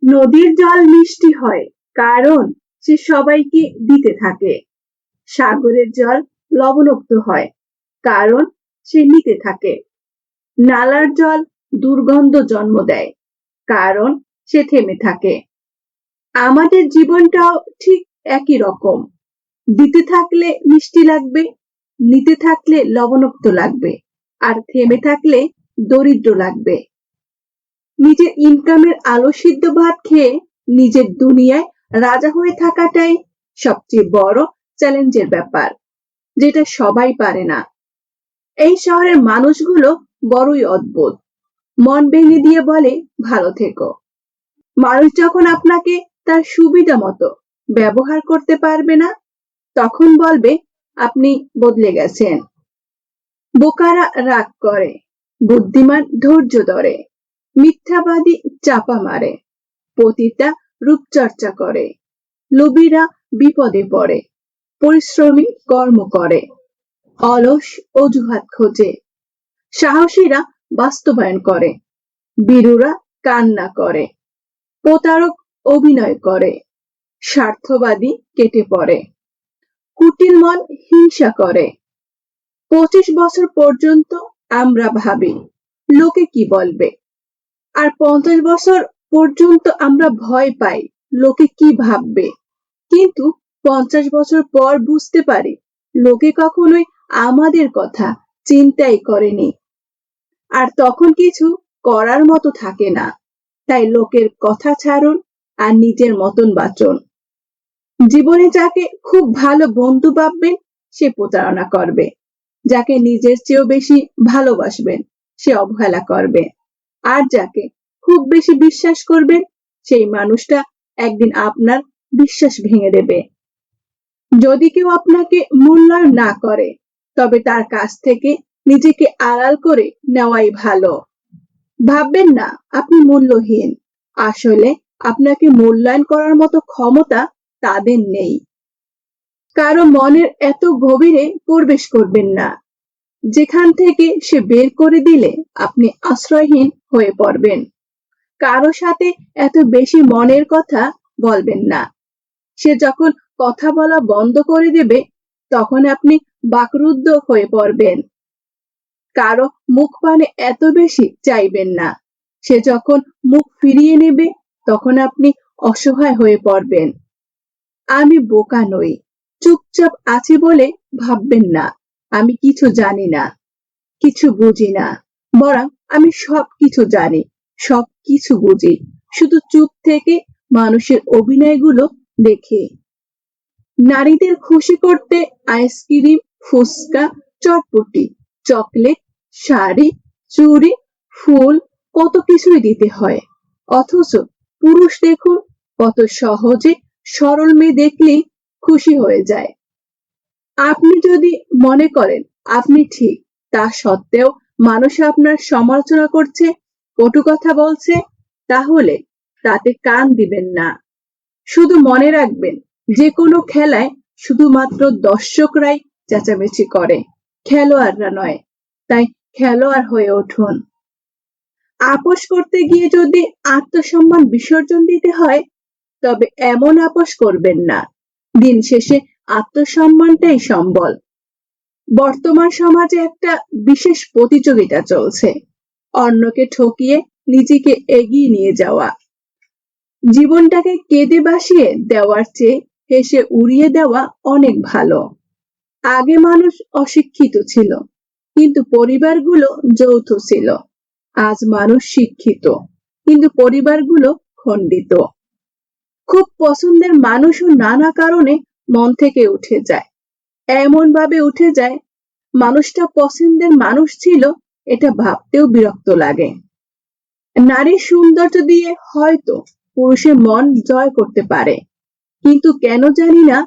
নদীর জল মিষ্টি হয় কারণ সে সবাইকে দিতে থাকে। সাগরের জল লবণাক্ত হয় কারণ সে নিতে থাকে। নালার জল দুর্গন্ধ জন্ম দেয় কারণ সে থেমে থাকে। আমাদের জীবনটাও ঠিক একই রকম। দিতে থাকলে মিষ্টি লাগবে, নিতে থাকলে লবণাক্ত লাগবে, আর থেমে থাকলে দরিদ্র লাগবে। নিজের ইনকামের আলো সিদ্ধ ভাত খেয়ে নিজের দুনিয়ায় রাজা হয়ে থাকাটাই সবচেয়ে বড় চ্যালেঞ্জের ব্যাপার, যেটা সবাই পারে না। এই শহরের মানুষগুলো বড়ই অদ্ভুত। মন ভেঙে দিয়ে বলে ভালো থেকো। মানুষ যখন আপনাকে তার সুবিধা মতো ব্যবহার করতে পারবে না, তখন বলবে আপনি বদলে গেছেন। বোকারা রাগ করে, বুদ্ধিমান ধৈর্য ধরে, মিথ্যাবাদী চাপা মারে, পতিতা রূপচর্চা করে, লোভীরা বিপদে পড়ে, পরিশ্রমী কর্ম করে, অলস অজুহাত খোঁজে, সাহসীরা বাস্তবায়ন করে, বীরুরা কান্না করে, প্রতারক অভিনয় করে, স্বার্থবাদী কেটে পড়ে, কুটিল মন হিংসা করে। 25 বছর পর্যন্ত আমরা ভাবি লোকে কি বলবে, আর 50 বছর পর্যন্ত আমরা ভয় পাই লোকে কি ভাববে। কিন্তু 50 বছর পর বুঝতে পারি লোকে কখনোই আমাদের কথা চিন্তাই করেনি। আর তখন কিছু করার মতো থাকে না। তাই লোকের কথা ছাড়ুন আর নিজের মতন বাঁচুন। জীবনে যাকে খুব ভালো বন্ধু ভাববেন সে প্রতারণা করবে, যাকে নিজের চেয়েও বেশি ভালোবাসবেন সে অবহেলা করবে, আর যাকে খুব বেশি বিশ্বাস করবেন সেই মানুষটা একদিন আপনার বিশ্বাস ভেঙে দেবে। যদি কেউ আপনাকে মূল্যায়ন না করে, তবে তার কাছ থেকে নিজেকে আড়াল করে নেওয়াই ভালো। ভাববেন না আপনি মূল্যহীন, আসলে আপনাকে মূল্যায়ন করার মতো ক্ষমতা তাদের নেই। কারো মনের এত গভীরে প্রবেশ করবেন না, যেখান থেকে সে বের করে দিলে আপনি আশ্রয়হীন হয়ে পড়বেন। কারো সাথে এত বেশি মনের কথা বলবেন না, সে যখন কথা বলা বন্ধ করে দেবে তখন আপনি বাকরুদ্ধ হয়ে পড়বেন। কারো মুখ পানে এত বেশি চাইবেন না, সে যখন মুখ ফিরিয়ে নেবে তখন আপনি অসহায় হয়ে পড়বেন। আমি বোকা নই, চুপচাপ আছি বলে ভাববেন না আমি কিছু জানি না, কিছু বুঝি না। বরং আমি সব কিছু জানি, সব কিছু বুঝি, শুধু চুপ থেকে মানুষের অভিনয়গুলো দেখে। নারীদের খুশি করতে আইসক্রিম, ফুচকা, চটপটি, চকলেট, শাড়ি, চুড়ি, ফুল, কত কিছুই দিতে হয়। অথচ পুরুষ দেখুন কত সহজে সরল মেয়ে দেখলেই খুশি হয়ে যায়। আপনি যদি মনে করেন আপনি ঠিক, তা সত্ত্বেও মানুষ আপনার সমালোচনা করছে, কটু কথা বলছে, তাহলে তাতে কান দিবেন না। শুধু মনে রাখবেন যে কোনো খেলায় শুধুমাত্র দর্শকরাই চেঁচামেচি করে, খেলোয়াড়রা নয়। তাই খেলোয়াড় হয়ে উঠুন। আপোস করতে গিয়ে যদি আত্মসম্মান বিসর্জন দিতে হয়, তবে এমন আপোস করবেন না, দিন শেষে আত্মসম্মানটাই সম্বল। বর্তমান সমাজে একটা বিশেষ প্রতিযোগিতা চলছে, অন্যকে ঠকিয়ে নিজেকে এগিয়ে নিয়ে যাওয়া। জীবনটাকে কেঁদে ভাসিয়ে দেওয়ার চেয়ে হেসে উড়িয়ে দেওয়া অনেক ভালো। আগে মানুষ অশিক্ষিত ছিল, কিন্তু পরিবারগুলো যৌথ ছিল। আজ মানুষ শিক্ষিত, কিন্তু পরিবারগুলো খণ্ডিত। খুব পছন্দের মানুষও নানা কারণে মন থেকে উঠে যায়, এমন ভাবে উঠে যায় মানুষটা পছন্দের মানুষ ছিল এটা ভাবতেও বিরক্ত লাগে। নারীর সৌন্দর্য দিয়ে হয়তো পুরুষের মন জয় করতে পারে, কিন্তু কেন জানি না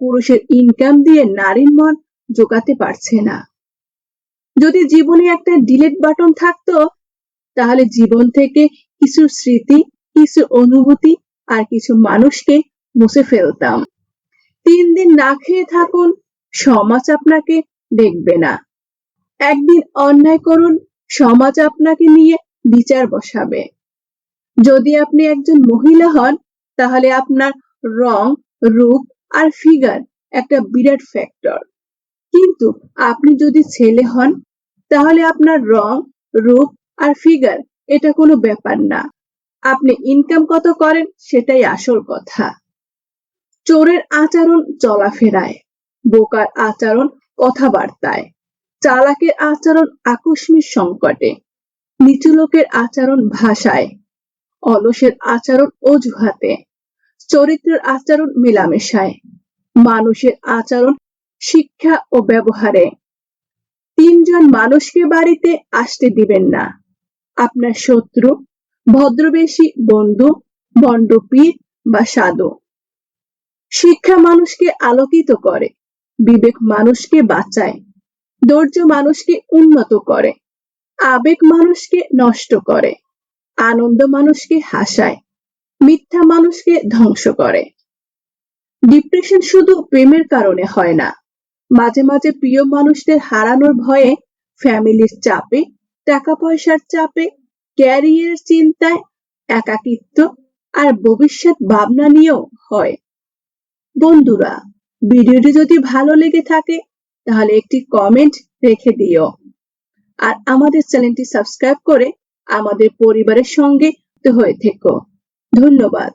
পুরুষের ইনকাম দিয়ে নারীর মন জোগাতে পারছে না। যদি জীবনে একটা ডিলিট বাটন থাকতো, তাহলে জীবন থেকে কিছু স্মৃতি, কিছু অনুভূতি আর কিছু মানুষকে মুছে ফেলতাম। 3 দিন না খেয়ে থাকুন, সমাজ আপনাকে দেখবে না। একদিন অন্যায় করুন, সমাজ আপনাকে নিয়ে বিচার বসাবে। যদি আপনি একজন মহিলা হন তাহলে আপনার রং, রূপ আর ফিগার একটা বিরাট ফ্যাক্টর। কিন্তু আপনি যদি ছেলে হন তাহলে আপনার রং, রূপ আর ফিগার এটা কোনো ব্যাপার না। আপনি ইনকাম কত করেন সেটাই আসল কথা। চোরের আচরণ চলাফেরায়, বোকার আচরণ কথাবার্তায়, চালাকের আচরণ আকস্মিক সংকটে, নিচু লোকের আচরণ ভাষায়, অলসের আচরণ অজুহাতে, চরিত্রের আচরণ মেলামেশায়, মানুষের আচরণ শিক্ষা ও ব্যবহারে। তিনজন মানুষকে বাড়িতে আসতে দিবেন না: আপনার শত্রু, ভদ্রবেশী বন্ধু, ভণ্ড পীর বা সাধু। শিক্ষা মানুষকে আলোকিত করে, বিবেক মানুষকে বাঁচায়, ধৈর্য মানুষকে উন্নত করে, আবেগ মানুষকে নষ্ট করে, আনন্দ মানুষকে হাসায়, মিথ্যা মানুষকে ধ্বংস করে। ডিপ্রেশন শুধু প্রেমের কারণে হয় না, মাঝে মাঝে প্রিয় মানুষদের হারানোর ভয়ে, ফ্যামিলির চাপে, টাকা পয়সার চাপে, ক্যারিয়ারের চিন্তায়, একাকিত্ব আর ভবিষ্যৎ ভাবনা নিয়েও হয়। বন্ধুরা, ভিডিওটি যদি ভালো লেগে থাকে তাহলে একটি কমেন্ট রেখে দিও আর আমাদের চ্যানেলটি সাবস্ক্রাইব করে আমাদের পরিবারের সঙ্গে যুক্ত হয়ে থেকো। ধন্যবাদ।